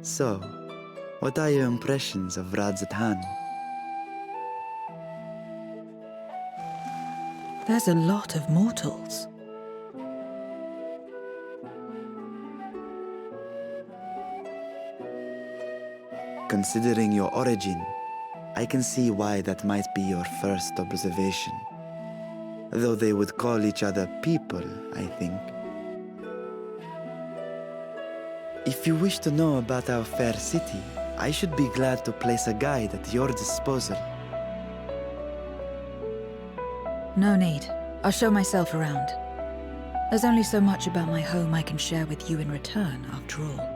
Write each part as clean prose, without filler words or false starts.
So, what are your impressions of Radzatan? There's a lot of mortals. Considering your origin, I can see why that might be your first observation. Though they would call each other people, I think. If you wish to know about our fair city, I should be glad to place a guide at your disposal. No need. I'll show myself around. There's only so much about my home I can share with you in return, after all.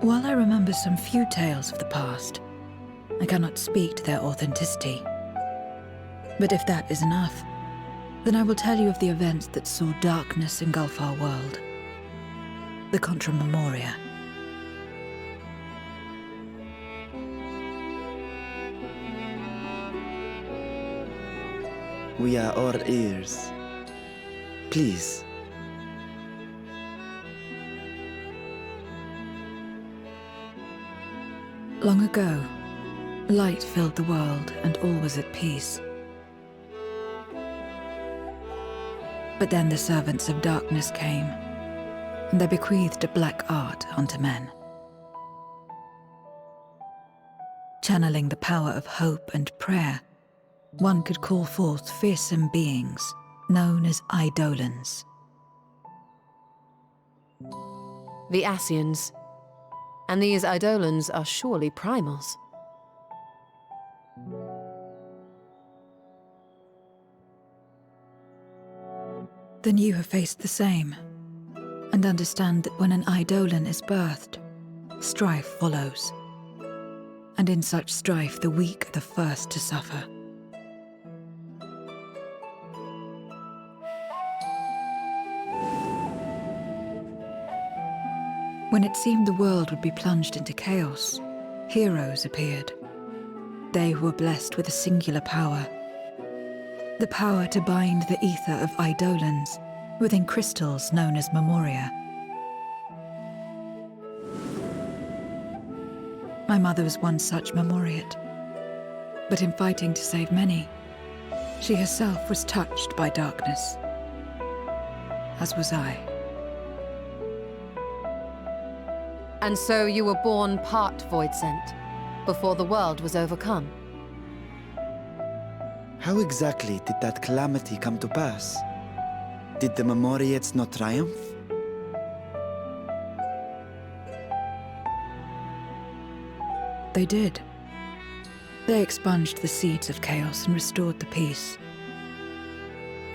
While I remember some few tales of the past, I cannot speak to their authenticity. But if that is enough, then I will tell you of the events that saw darkness engulf our world. The Contra Memoria. We are all ears. Please. Long ago, light filled the world and all was at peace. But then the servants of darkness came, and they bequeathed a black art onto men. Channeling the power of hope and prayer, one could call forth fearsome beings known as Eidolons. The Ascians. And these Eidolons are surely primals. Then you have faced the same, and understand that when an Eidolon is birthed, strife follows. And in such strife, the weak are the first to suffer. When it seemed the world would be plunged into chaos, heroes appeared. They who were blessed with a singular power. The power to bind the ether of Eidolons within crystals known as Memoria. My mother was one such Memoriate. But in fighting to save many, she herself was touched by darkness. As was I. And so you were born part Voidsent, before the world was overcome. How exactly did that calamity come to pass? Did the Memoriates not triumph? They did. They expunged the seeds of chaos and restored the peace,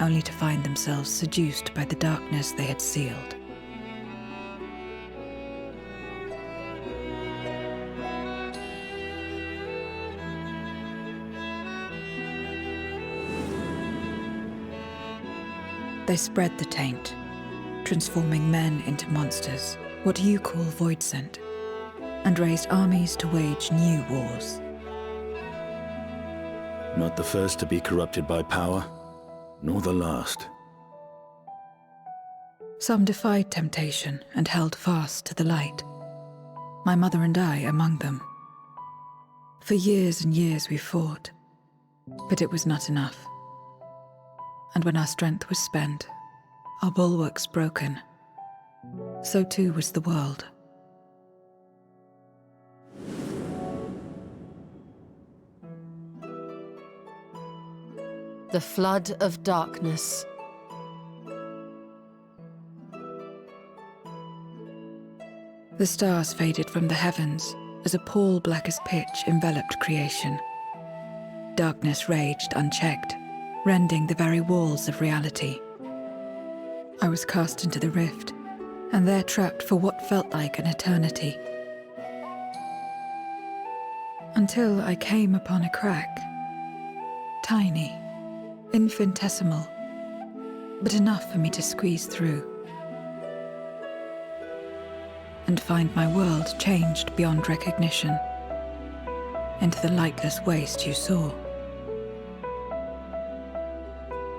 only to find themselves seduced by the darkness they had sealed. They spread the taint, transforming men into monsters, what you call Voidsent, and raised armies to wage new wars. Not the first to be corrupted by power, nor the last. Some defied temptation and held fast to the light. My mother and I among them. For years and years we fought, but it was not enough. And when our strength was spent, our bulwarks broken, so too was the world. The flood of darkness. The stars faded from the heavens as a pall black as pitch enveloped creation. Darkness raged unchecked, rending the very walls of reality. I was cast into the rift, and there trapped for what felt like an eternity. Until I came upon a crack. Tiny, infinitesimal, but enough for me to squeeze through. And find my world changed beyond recognition, into the lightless waste you saw.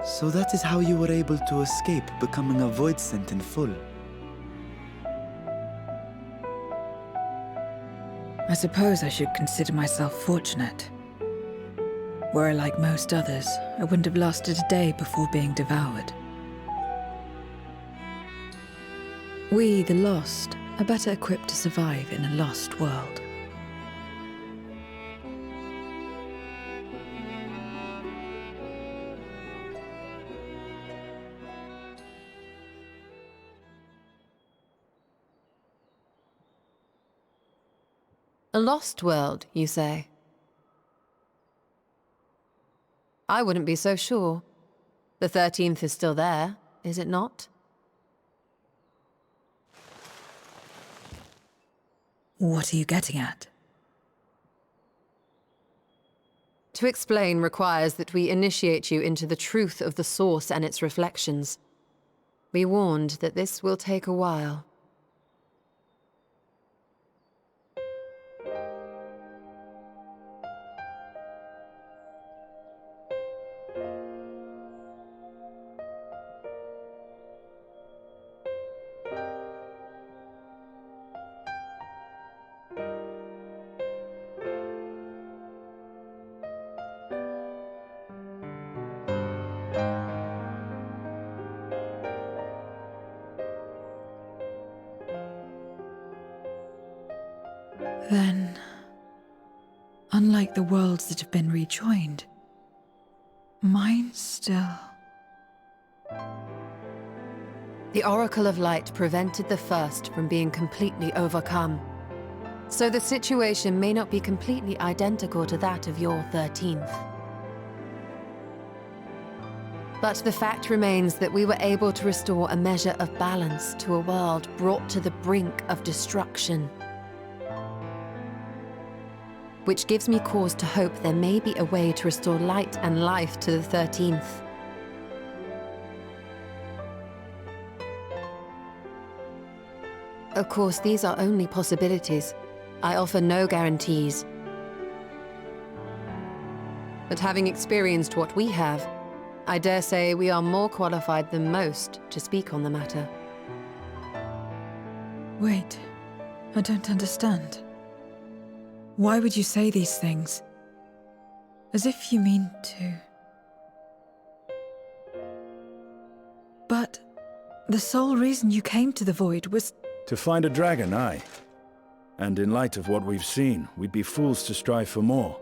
So that is how you were able to escape becoming a Voidsent in full. I suppose I should consider myself fortunate. Were I like most others, I wouldn't have lasted a day before being devoured. We, the Lost, are better equipped to survive in a lost world. A lost world, you say? I wouldn't be so sure. The 13th is still there, is it not? What are you getting at? To explain requires that we initiate you into the truth of the source and its reflections. Be warned that this will take a while. Then, unlike the worlds that have been rejoined, mine still... The Oracle of Light prevented the first from being completely overcome. So the situation may not be completely identical to that of your 13th. But the fact remains that we were able to restore a measure of balance to a world brought to the brink of destruction. Which gives me cause to hope there may be a way to restore light and life to the 13th. Of course, these are only possibilities. I offer no guarantees. But having experienced what we have, I dare say we are more qualified than most to speak on the matter. Wait, I don't understand. Why would you say these things? As if you mean to... But the sole reason you came to the Void was... To find a dragon, aye. And in light of what we've seen, we'd be fools to strive for more.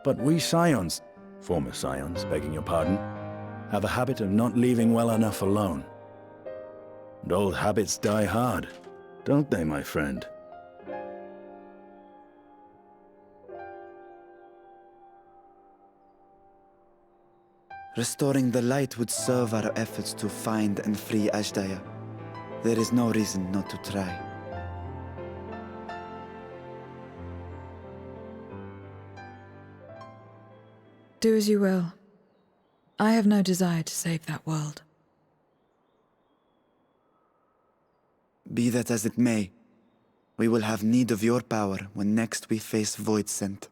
But we Scions, former Scions, begging your pardon, have a habit of not leaving well enough alone. And old habits die hard, don't they, my friend? Restoring the light would serve our efforts to find and free Ashdaya. There is no reason not to try. Do as you will. I have no desire to save that world. Be that as it may, we will have need of your power when next we face Voidsent.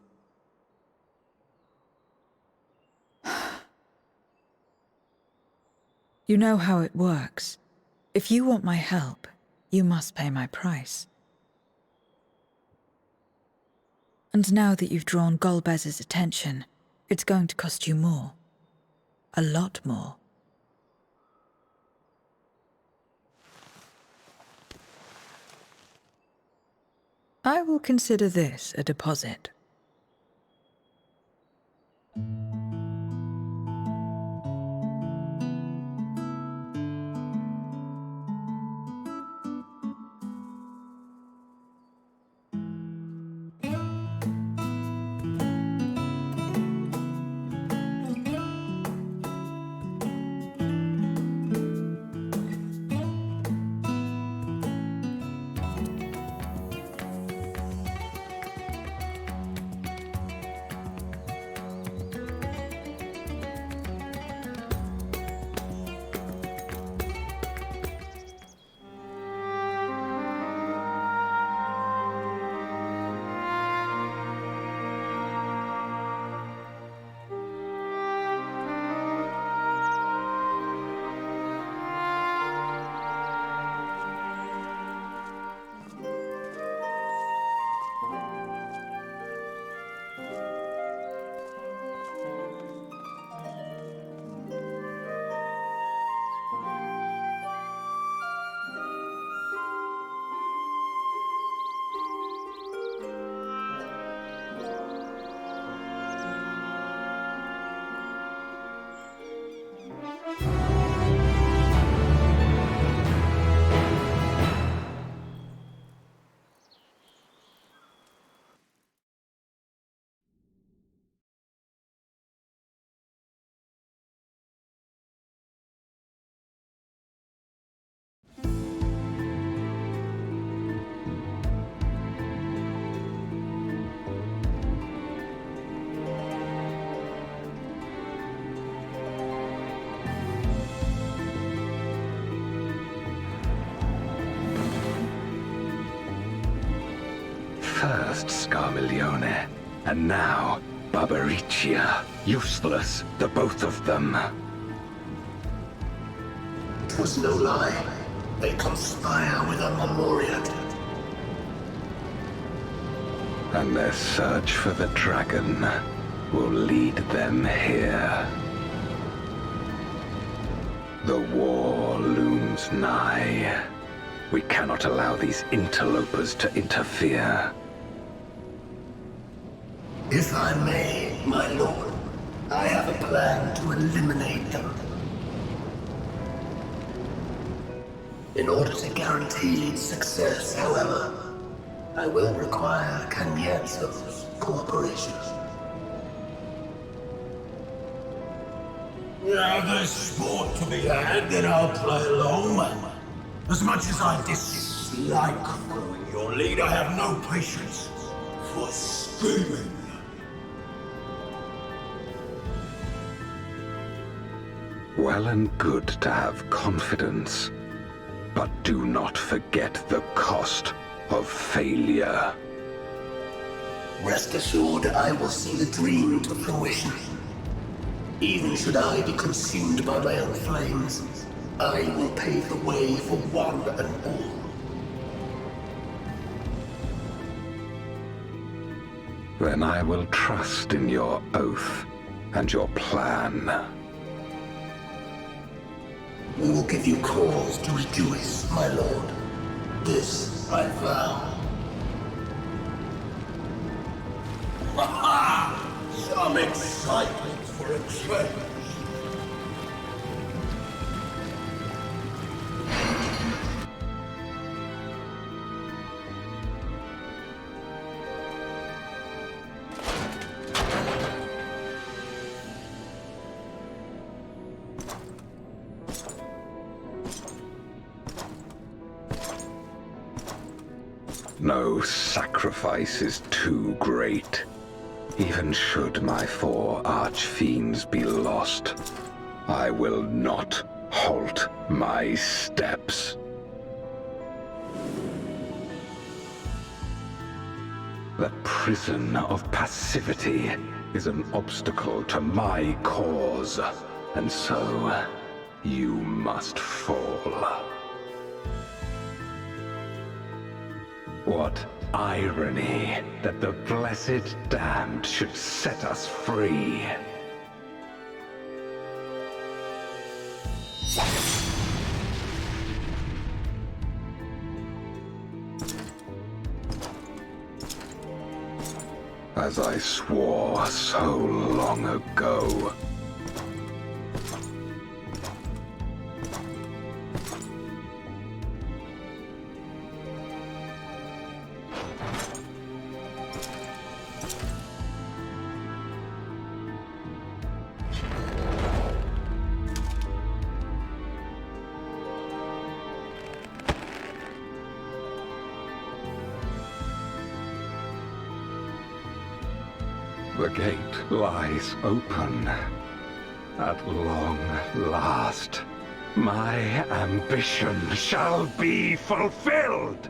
You know how it works. If you want my help, you must pay my price. And now that you've drawn Golbez's attention, it's going to cost you more. A lot more. I will consider this a deposit. First Scarmiglione, and now Barbaricia. Useless, the both of them. 'Twas no lie. They conspire with a Memoriat. And their search for the dragon will lead them here. The war looms nigh. We cannot allow these interlopers to interfere. If I may, my lord, I have a plan to eliminate them. In order to guarantee success, however, I will require Cagnazzo's cooperation. There's sport to be had, then I'll play along. As much as I dislike following your lead, I have no patience for scheming. Well and good to have confidence, but do not forget the cost of failure. Rest assured, I will see the dream to fruition. Even should I be consumed by my own flames, I will pave the way for one and all. Then I will trust in your oath and your plan. We will give you cause to rejoice, my lord. This I vow. Ha-ha! Some excitement for a change. No sacrifice is too great. Even should my 4 archfiends be lost, I will not halt my steps. The prison of passivity is an obstacle to my cause, and so you must fall. What irony that the blessed damned should set us free. As I swore so long ago. The gate lies open. At long last, my ambition shall be fulfilled!